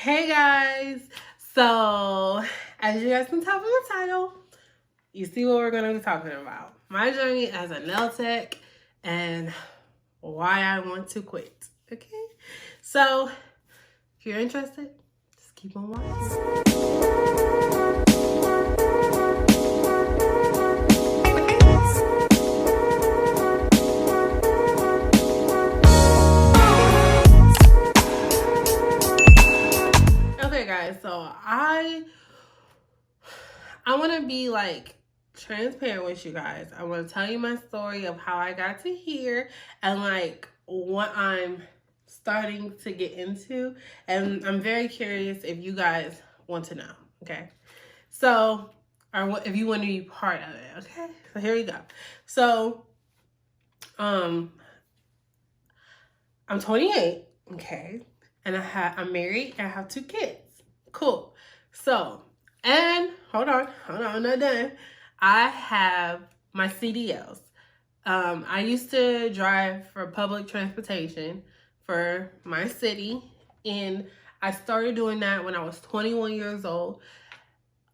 Hey guys, so as you guys can tell from the title, you see what we're going to be talking about. My journey as a nail tech and why I want to quit. Okay, so if you're interested, just keep on watching. Okay guys, so I want to be like transparent with you guys. I want to tell you my story of how I got to here and like what I'm starting to get into. And I'm very curious if you guys want to know. Okay. So, or if you want to be part of it. Okay. So here we go. So, I'm 28. Okay. And I'm married and I have 2 kids. Cool. So, and hold on, I'm not done. I have my CDLs. I used to drive for public transportation for my city, and I started doing that when I was 21 years old.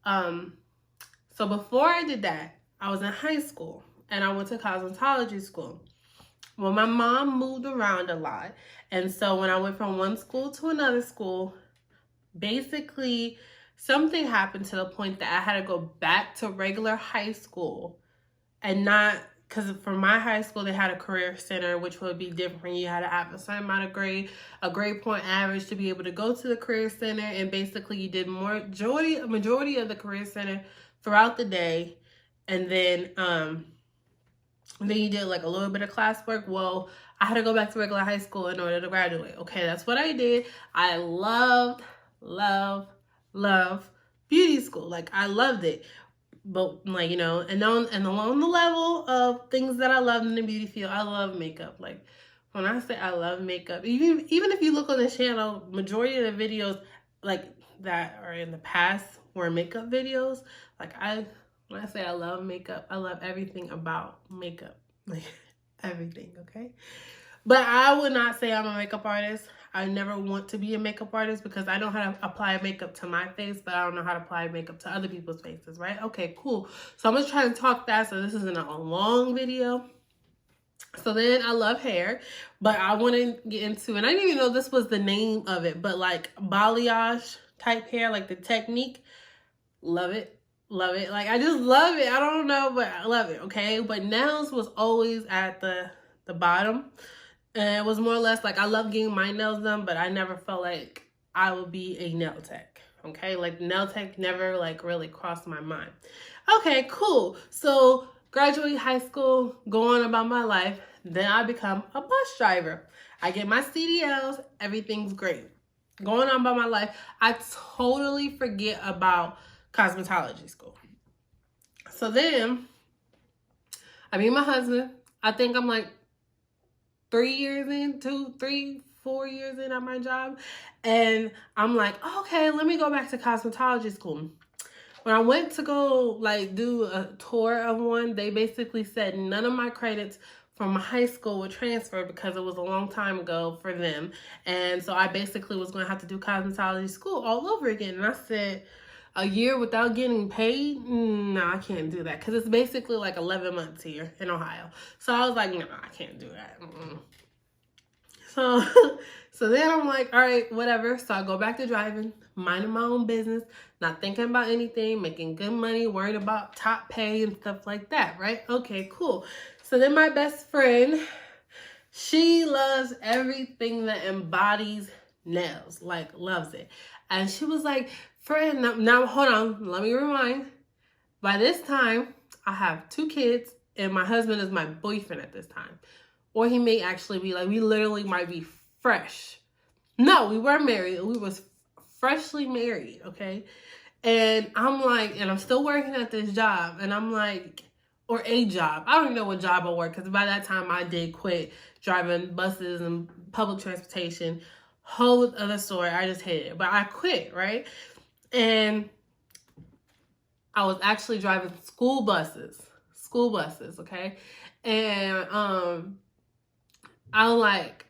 So before I did that, I was in high school and I went to cosmetology school. Well, my mom moved around a lot, and so when I went from one school to another school, basically something happened to the point that I had to go back to regular high school, and not because for my high school they had a career center, which would be different. You had to have a certain amount of a grade point average to be able to go to the career center, and basically you did majority of the career center throughout the day, and then you did like a little bit of classwork. Well, I had to go back to regular high school in order to graduate. Okay, that's what I did. I love beauty school. Like, I loved it. But like, and along the level of things that I love in the beauty field, I love makeup. Like, when I say I love makeup, even if you look on the channel, majority of the videos like that are in the past were makeup videos. Like, when I say I love makeup, I love everything about makeup. Like, everything, okay? But I would not say I'm a makeup artist. I never want to be a makeup artist because I know how to apply makeup to my face, but I don't know how to apply makeup to other people's faces, right? Okay, cool. So I'm going to try to talk fast so this isn't a long video. So then I love hair, but I want to get into, and I didn't even know this was the name of it, but like balayage type hair, like the technique. Love it. Love it. Like, I just love it. I don't know, but I love it, okay? But nails was always at the bottom. And it was more or less like, I love getting my nails done, but I never felt like I would be a nail tech, okay? Like, nail tech never, like, really crossed my mind. Okay, cool. So, graduate high school, go on about my life. Then I become a bus driver. I get my CDLs. Everything's great. Going on about my life. I totally forget about cosmetology school. So then, I meet my husband. I think I'm like 4 years in at my job. And I'm like, okay, let me go back to cosmetology school. When I went to go like do a tour of one, they basically said none of my credits from high school would transfer because it was a long time ago for them. And so I basically was going to have to do cosmetology school all over again. And I said, a year without getting paid? No, I can't do that. Because it's basically like 11 months here in Ohio. So I was like, no, I can't do that. So then I'm like, all right, whatever. So I go back to driving, minding my own business, not thinking about anything, making good money, worried about top pay and stuff like that, right? Okay, cool. So then my best friend, she loves everything that embodies nails, like loves it. And she was like, friend, now hold on, let me rewind. By this time, I have 2 kids and my husband is my boyfriend at this time. Or he may actually be like, we literally might be fresh. No, we weren't married. We was freshly married, okay? And I'm like, and I'm still working at this job. And I'm like, or a job. I don't even know what job I work because by that time I did quit driving buses and public transportation. Whole other story. I just hated it. But I quit, right? And I was actually driving school buses, okay? And I'm like,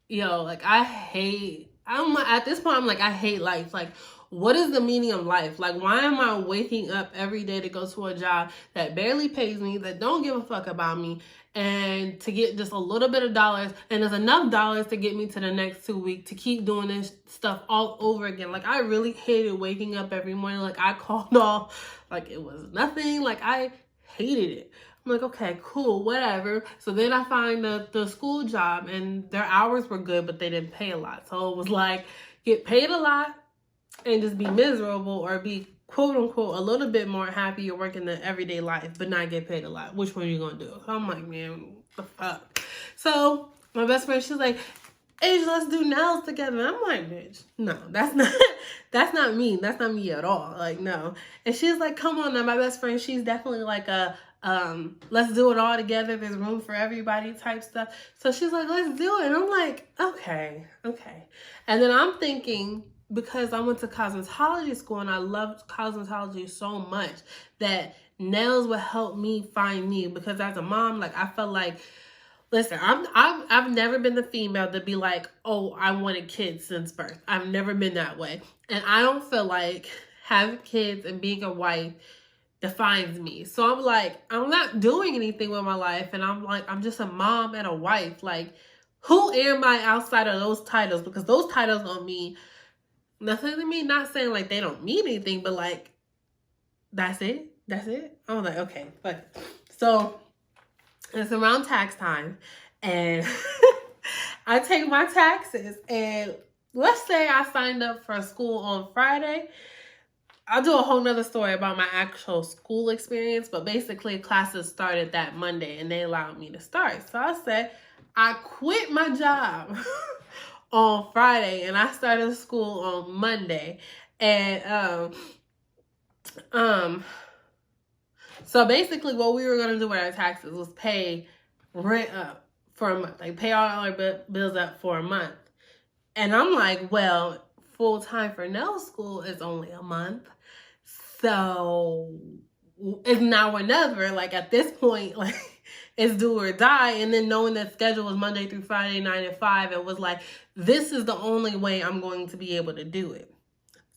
yo, like I hate at this point, I'm like, I hate life. Like, what is the meaning of life? Like, why am I waking up every day to go to a job that barely pays me, that don't give a fuck about me, and to get just a little bit of dollars, and there's enough dollars to get me to the next 2 weeks to keep doing this stuff all over again. Like, I really hated waking up every morning. Like, I called off like it was nothing. Like, I hated it. I'm like, okay, cool, whatever. So then I find the school job, and their hours were good, but they didn't pay a lot. So it was like, get paid a lot and just be miserable, or be quote unquote a little bit more happy you're working the everyday life but not get paid a lot. Which one are you gonna do? So I'm like, man, what the fuck? So my best friend, she's like, Age, let's do nails together. And I'm like, bitch, no, that's not me. That's not me at all. Like, no. And she's like, come on now. My best friend, she's definitely like a let's do it all together, there's room for everybody type stuff. So she's like, let's do it. And I'm like, okay. And then I'm thinking, because I went to cosmetology school and I loved cosmetology so much, that nails would help me find me. Because as a mom, like, I felt like, listen, I've never been the female to be like, oh, I wanted kids since birth. I've never been that way. And I don't feel like having kids and being a wife defines me. So I'm like, I'm not doing anything with my life. And I'm like, I'm just a mom and a wife. Like, who am I outside of those titles? Because those titles don't mean nothing to me. Not saying like they don't mean anything, but like, that's it. I was like, okay, but so it's around tax time, and I take my taxes, and let's say I signed up for school on Friday. I'll do a whole nother story about my actual school experience, but basically classes started that Monday and they allowed me to start. So I said, I quit my job on Friday and I started school on Monday. And so basically what we were going to do with our taxes was pay rent up for a month. Like, pay all our bills up for a month. And I'm like, well, full time for nail school is only a month. So it's now or never. Like, at this point, like, it's do or die. And then knowing that schedule was Monday through Friday, 9 to 5, it was like, this is the only way I'm going to be able to do it.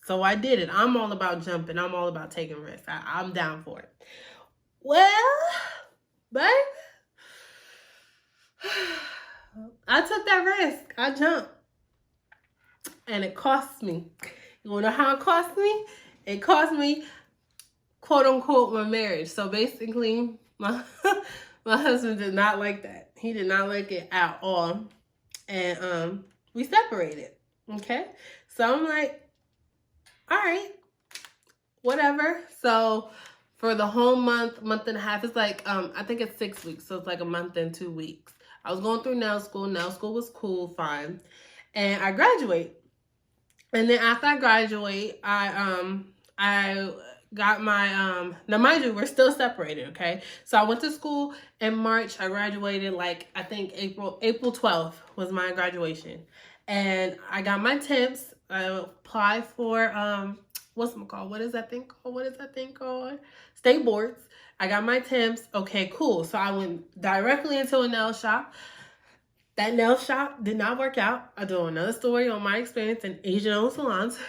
So I did it. I'm all about jumping. I'm all about taking risks. I'm down for it. Well, babe, I took that risk. I jumped. And it cost me. You want to know how it cost me? It cost me, quote unquote, my marriage. So basically, my husband did not like that. He did not like it at all. And we separated. Okay? So I'm like, all right, whatever. So for the whole month and a half, it's like, I think it's 6 weeks. So it's like a month and 2 weeks. I was going through nail school. Nail school was cool, fine. And I graduate. And then after I graduate, I got my, now mind you, we're still separated, okay? So I went to school in March. I graduated, like, I think April 12th was my graduation. And I got my temps. I applied for, what is that thing called? State boards. I got my temps. Okay, cool. So I went directly into a nail shop. That nail shop did not work out. I'll do another story on my experience in Asian-owned salons.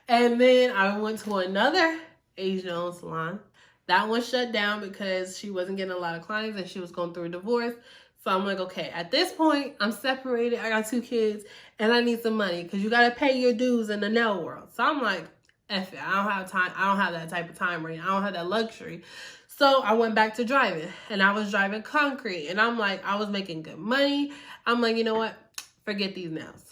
And then I went to another Asian-owned salon. That one shut down because she wasn't getting a lot of clients and she was going through a divorce. So I'm like, okay, at this point, I'm separated. I got 2 kids and I need some money because you got to pay your dues in the nail world. So I'm like, F it. I don't have time. I don't have that type of time right now. I don't have that luxury. So I went back to driving, and I was driving concrete, and I'm like, I was making good money. I'm like, you know what? Forget these nails.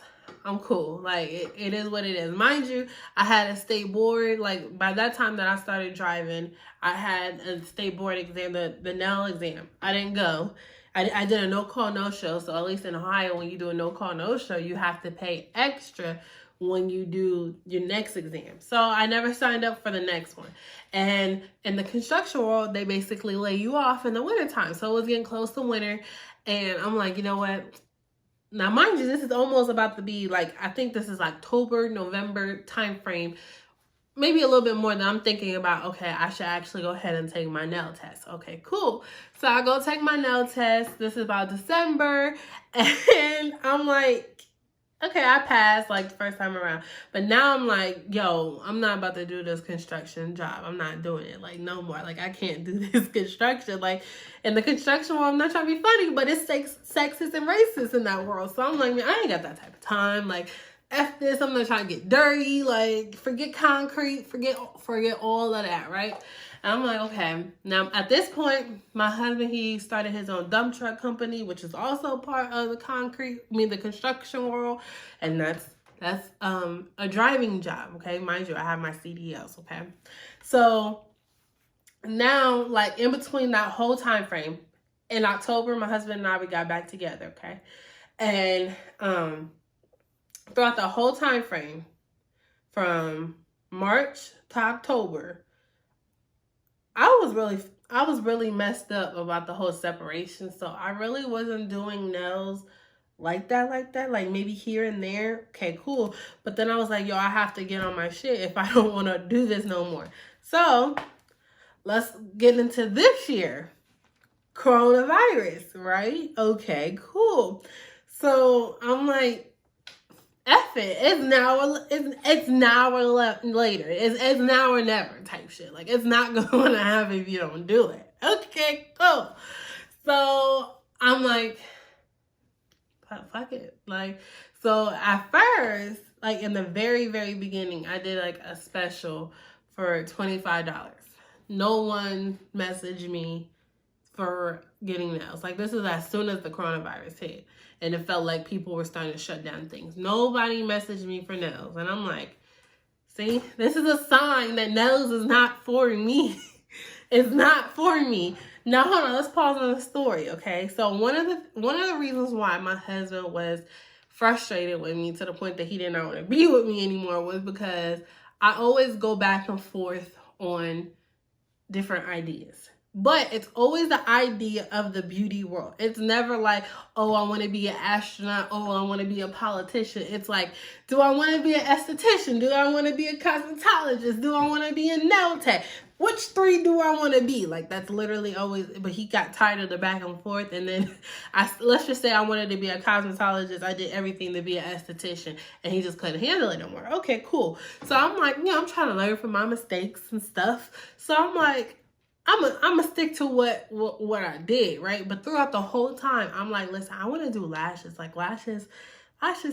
I'm cool. Like, it is what it is. Mind you, I had a state board. Like, by that time that I started driving, I had a state board exam, the nail exam. I didn't go. I did a no-call, no-show. So at least in Ohio, when you do a no-call, no-show, you have to pay extra when you do your next exam. So I never signed up for the next one. And in the construction world, they basically lay you off in the wintertime. So it was getting close to winter. And I'm like, you know what? Now, mind you, this is almost about to be like, I think this is October, November time frame. Maybe a little bit more than I'm thinking about, okay, I should actually go ahead and take my nail test. Okay, cool. So I go take my nail test. This is about December. And I'm like, okay, I passed like the first time around. But now I'm like, yo, I'm not about to do this construction job. I'm not doing it. Like, no more. Like, I can't do this construction. Like, in the construction world, I'm not trying to be funny, but it's sexist and racist in that world. So I'm like, man, I ain't got that type of time. Like, F this, I'm not trying to get dirty. Like, forget concrete, forget all of that, right? And I'm like, okay. Now, at this point, my husband, he started his own dump truck company, which is also part of the construction world. And that's a driving job, okay? Mind you, I have my CDLs, okay? So now, like, in between that whole time frame, in October, my husband and I, we got back together, okay? And throughout the whole time frame, from March to October, I was really messed up about the whole separation. So I really wasn't doing nails like that. Like maybe here and there. Okay, cool. But then I was like, yo, I have to get on my shit if I don't want to do this no more. So let's get into this year. Coronavirus, right? Okay, cool. So I'm like, F it. It's now or later. It's now or never type shit. Like, it's not going to happen if you don't do it. Okay, cool. So I'm like, fuck it. Like, so at first, like in the very, very beginning, I did like a special for $25. No one messaged me for getting nails. Like, this is as soon as the coronavirus hit. And it felt like people were starting to shut down things. Nobody messaged me for nails. And I'm like, see, this is a sign that nails is not for me. It's not for me. Now, hold on. Let's pause on the story, okay? So one of the reasons why my husband was frustrated with me to the point that he did not want to be with me anymore was because I always go back and forth on different ideas. But it's always the idea of the beauty world. It's never like, oh, I want to be an astronaut. Oh, I want to be a politician. It's like, do I want to be an esthetician? Do I want to be a cosmetologist? Do I want to be a nail tech? Which three do I want to be? Like, that's literally always, but he got tired of the back and forth. And then let's just say I wanted to be a cosmetologist. I did everything to be an esthetician and he just couldn't handle it no more. Okay, cool. So I'm like, I'm trying to learn from my mistakes and stuff. So I'm like, I'm gonna stick to what I did, right? But throughout the whole time, I'm like, listen, I want to do lashes. Like, lashes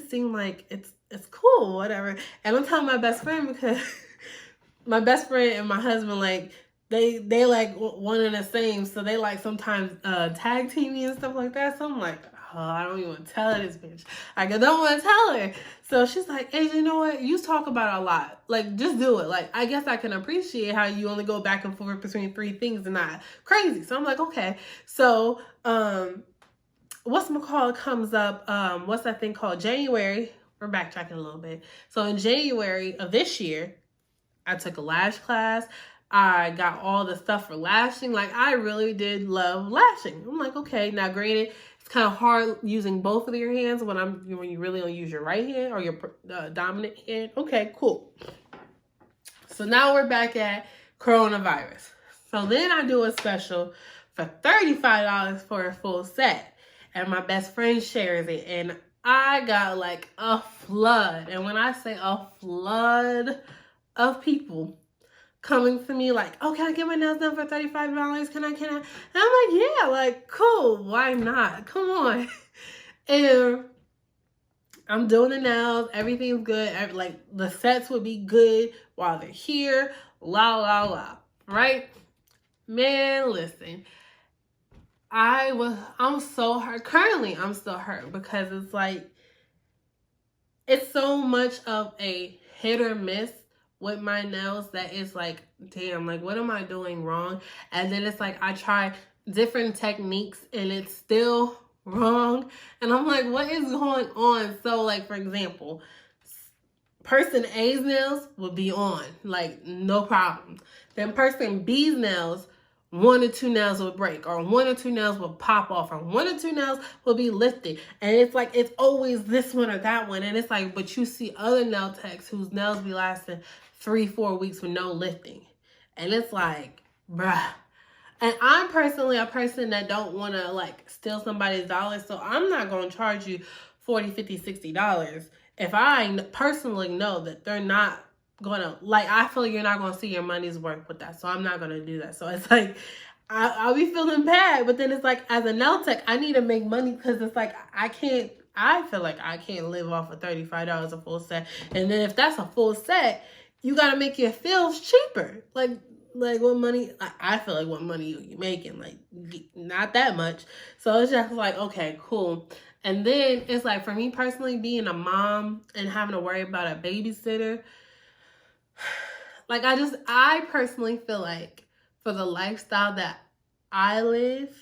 seem like it's cool, whatever. And I'm telling my best friend because my best friend and my husband, like, they like one and the same. So they like sometimes tag team me and stuff like that. So I'm like, oh, I don't even want to tell her this bitch. Like, I don't want to tell her. So she's like, hey, you know what? You talk about it a lot. Like, just do it. Like, I guess I can appreciate how you only go back and forth between three things and not crazy. So I'm like, okay. So, whatchamacallit comes up, what's that thing called? January. We're backtracking a little bit. So in January of this year, I took a lash class. I got all the stuff for lashing. Like, I really did love lashing. I'm like, okay. Now, granted, it's kind of hard using both of your hands when you really don't use your right hand or your dominant hand. Okay, cool. So now we're back at coronavirus. So then I do a special for $35 for a full set. And my best friend shares it. And I got like a flood. And when I say a flood of people coming to me like, oh, can I get my nails done for $35? Can I? And I'm like, yeah, like, cool. Why not? Come on. And I'm doing the nails. Everything's good. Like, the sets would be good while they're here. La, la, la. Right? Man, listen. I'm so hurt. Currently, I'm still hurt because it's like, it's so much of a hit or miss with my nails that it's like, damn, like, what am I doing wrong? And then it's like, I try different techniques and it's still wrong. And I'm like, what is going on? So, like, for example, person A's nails will be on, like, no problem. Then person B's nails, 1 or 2 nails will break, or 1 or 2 nails will pop off, or 1 or 2 nails will be lifted. And it's like, it's always this one or that one. And it's like, but you see other nail techs whose nails be lasting 3-4 weeks with no lifting. And it's like, bruh. And I'm personally a person that don't want to, like, steal somebody's dollars. So I'm not going to charge you $40, $50, $60, if I personally know that they're not gonna, like, I feel like you're not gonna see your money's worth with that, so I'm not gonna do that. So it's like, I'll be feeling bad, but then it's like, as a nail tech, I need to make money, because it's like, I feel like I can't live off of $35 a full set. And then if that's a full set, you gotta make your fills cheaper. Like what money, I feel like what money you making, like not that much. So it's just like, okay, cool. And then it's like, for me personally, being a mom and having to worry about a babysitter, like I personally feel like, for the lifestyle that I live,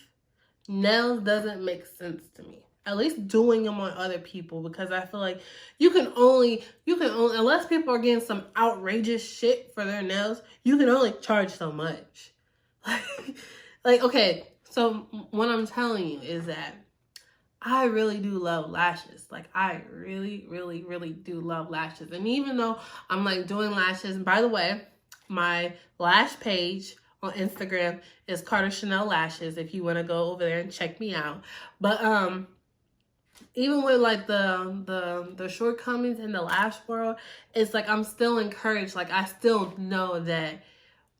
nails doesn't make sense to me. At least doing them on other people, because I feel like you can only, unless people are getting some outrageous shit for their nails, you can only charge so much. Like, okay, so what I'm telling you is that I really do love lashes. Like, I really, really, really do love lashes. And even though I'm like doing lashes, by the way, my lash page on Instagram is Carter Chanel Lashes, if you want to go over there and check me out. But even with like the shortcomings in the lash world, it's like I'm still encouraged. Like, I still know that,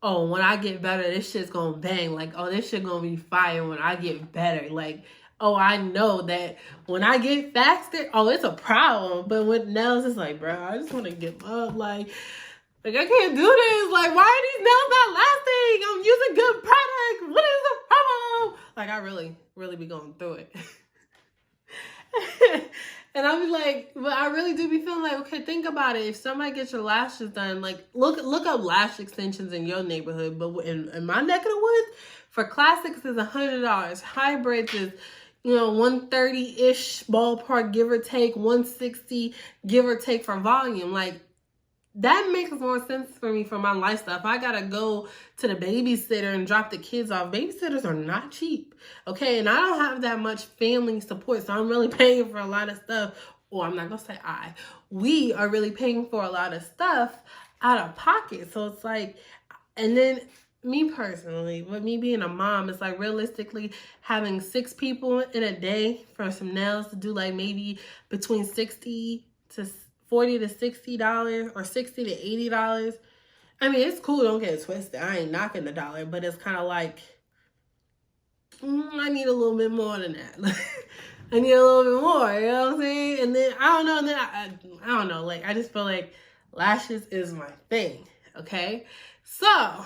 oh, when I get better, this shit's gonna bang. Like, oh, this shit gonna be fire when I get better. Like, oh, I know that when I get faster, oh, it's a problem. But with nails, it's like, bro, I just want to give up. Like I can't do this. Like, why are these nails not lasting? I'm using good product. What is the problem? Like, I really, really be going through it. And I'll be like, but I really do be feeling like, okay, think about it. If somebody gets your lashes done, like, look up lash extensions in your neighborhood. But in my neck of the woods, for classics is $100. Hybrids is, 130-ish ballpark, give or take, 160, give or take for volume. Like, that makes more sense for me for my lifestyle. If I gotta go to the babysitter and drop the kids off, babysitters are not cheap, okay? And I don't have that much family support, so I'm really paying for a lot of stuff. Or I'm not gonna say we are really paying for a lot of stuff out of pocket. So it's like, and then me personally, with me being a mom, it's like, realistically, having 6 people in a day for some nails to do like maybe between $40 to $60 or $60 to $80. I mean, it's cool, don't get it twisted. I ain't knocking the dollar, but it's kind of like, I need a little bit more than that. I need a little bit more, you know what I'm saying? And then, I don't know, and then I don't know, like, I just feel like lashes is my thing, okay? So,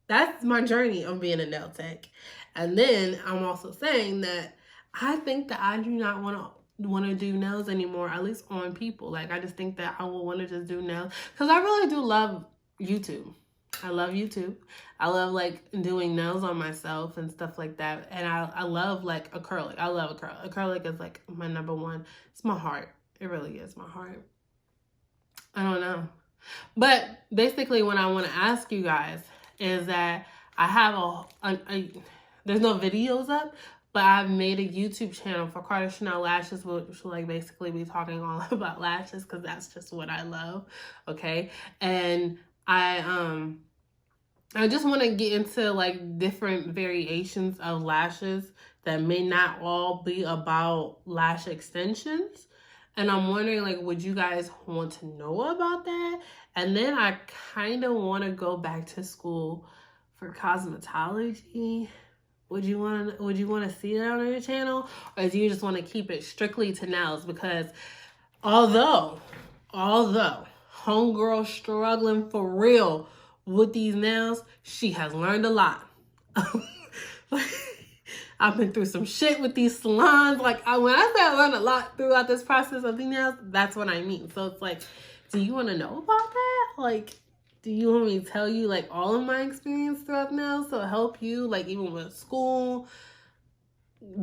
that's my journey of being a nail tech. And then, I'm also saying that I think that I do not want to do nails anymore, at least on people. Like, I just think that I will want to just do nails, because I really do love YouTube. I love YouTube. I love like doing nails on myself and stuff like that. And I love like acrylic. I love acrylic. Acrylic is like my number one. It's my heart. It really is my heart. I don't know. But basically what I want to ask you guys is that I have there's no videos up, but I've made a YouTube channel for Carter Chanel Lashes, which will like basically be talking all about lashes, because that's just what I love, okay? And I just want to get into like different variations of lashes that may not all be about lash extensions. And I'm wondering, like, would you guys want to know about that? And then I kind of want to go back to school for cosmetology. Would you want to see that on your channel? Or do you just want to keep it strictly to nails? Because although homegirl struggling for real with these nails, she has learned a lot. I've been through some shit with these salons. Like, when I say I learned a lot throughout this process of the nails, that's what I mean. So it's like, do you want to know about that? Like, do you want me to tell you like all of my experience throughout nails to help you, like, even with school,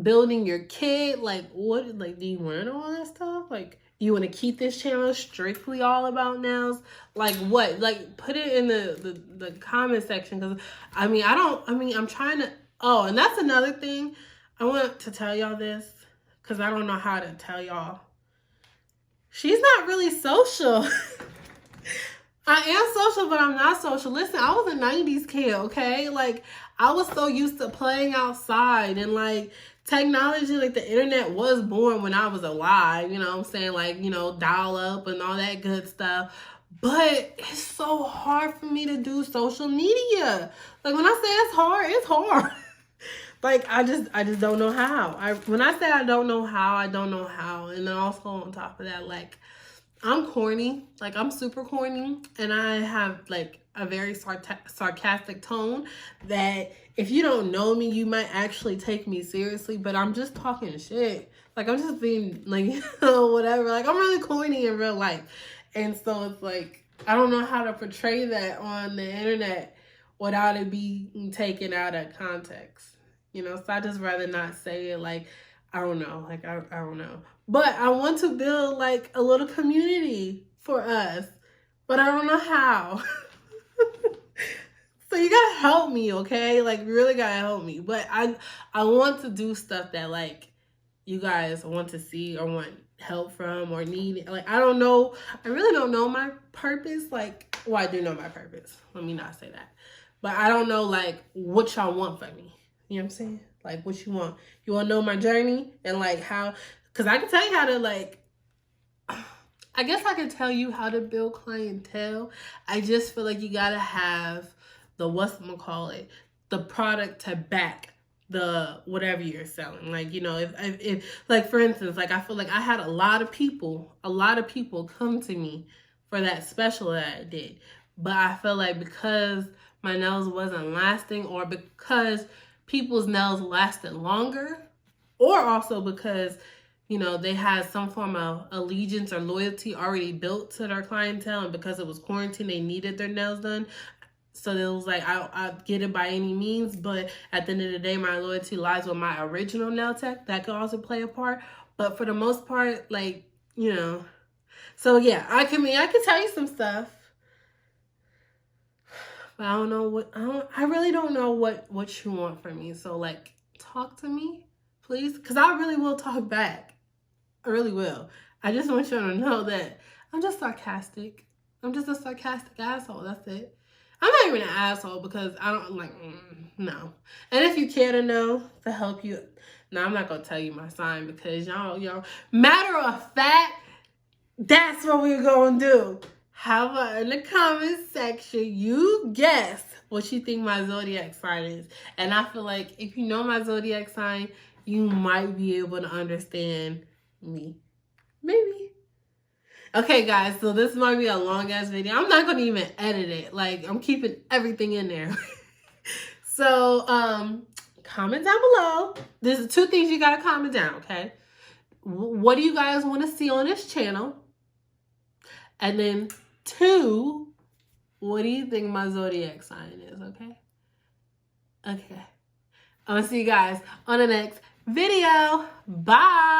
building your kit? Like, what, like, do you want to know all that stuff? Like, you want to keep this channel strictly all about nails? Like, what? Like, put it in the comment section, because I'm trying to. Oh, and that's another thing. I want to tell y'all this, because I don't know how to tell y'all. She's not really social. I am social, but I'm not social. Listen, I was a 90s kid, okay? Like, I was so used to playing outside and, like, technology, like the internet was born when I was alive, you know what I'm saying? Like, you know, dial up and all that good stuff. But it's so hard for me to do social media. Like when I say it's hard, it's hard. Like I just don't know how. When I say I don't know how, I don't know how. And then also on top of that, like I'm corny. Like I'm super corny, and I have like a very sarcastic tone that if you don't know me, you might actually take me seriously, but I'm just talking shit. Like I'm just being like, you know, whatever. Like I'm really corny in real life. And so it's like I don't know how to portray that on the internet without it being taken out of context. You know, so I just rather not say it. Like, I don't know. Like, I don't know. But I want to build, like, a little community for us. But I don't know how. So you gotta help me, okay? Like, you really gotta help me. But I want to do stuff that, like, you guys want to see or want help from or need. Like, I don't know. I really don't know my purpose. Like, well, I do know my purpose. Let me not say that. But I don't know, like, what y'all want from me. You know what I'm saying? Like, what you want? You want to know my journey and, like, how... Because I can tell you how to, like... I guess I can tell you how to build clientele. I just feel like you got to have the, whatchamacallit, the product to back the whatever you're selling. Like, you know, if like, for instance, like, I feel like I had a lot of people come to me for that special that I did. But I feel like because my nails wasn't lasting, or because people's nails lasted longer, or also because, you know, they had some form of allegiance or loyalty already built to their clientele, and because it was quarantine, they needed their nails done. So it was like, I get it by any means, but at the end of the day, my loyalty lies with my original nail tech. That could also play a part. But for the most part, like, you know, so yeah, I can tell you some stuff. But I don't know I really don't know what you want from me. So, like, talk to me, please. Because I really will talk back. I really will. I just want you to know that I'm just sarcastic. I'm just a sarcastic asshole. That's it. I'm not even an asshole because I don't, like, no. And if you care to know, to help you, no, I'm not going to tell you my sign because y'all, matter of fact, that's what we're going to do. How about in the comment section, you guess what you think my zodiac sign is. And I feel like if you know my zodiac sign, you might be able to understand me. Maybe. Okay, guys, so this might be a long-ass video. I'm not going to even edit it. Like, I'm keeping everything in there. So, comment down below. There's 2 things you got to comment down, okay? What do you guys want to see on this channel? And then 2, what do you think my zodiac sign is, okay? Okay. I'm going to see you guys on the next video. Bye.